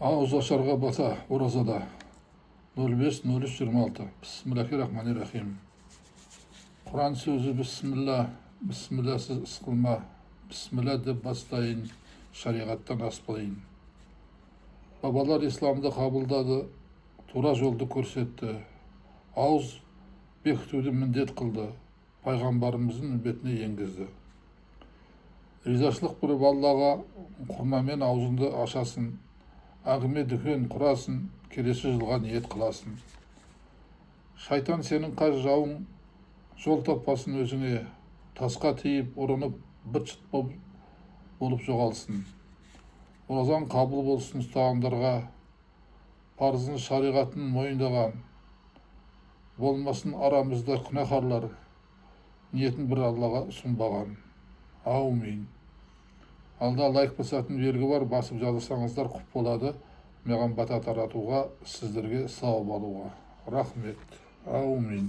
Ауыз ашарға бата оразада 05-03-26. Бисмиллахир-рахманир-рахим. Құран сөзі бисмилла, бисмилласыз іс қылма, бисмилла деп бастайын, шариғаттан аспайын. Бабалар исламды қабылдады, тура жолды көрсетті. Ауыз бекітуді міндет қылды, пайғамбарымыздың үмбетіне енгізді. Ризашылық беріп Аллаға құрмамен аузыңды ашасын, ағыме дүкен құрасын, келесі жылға ниет қыласын. Шайтан сенің қас жауың, жол таппасын өзіңе, тасқа тиіп, ұрынып, быт-шыт болып жоғалсын. Оразаң қабыл болсын ұстағандарға, парызын шариғатын мойындаған, болмасын арамызда күнәһарлар, ниетін бір Аллаға ұсынбаған. Аумин. Алда лайк басатын белгі бар, басып жазылсаңыздар құп болады. Маған бата таратуға, сіздерге сауап алуға. Рахмет. Аумин.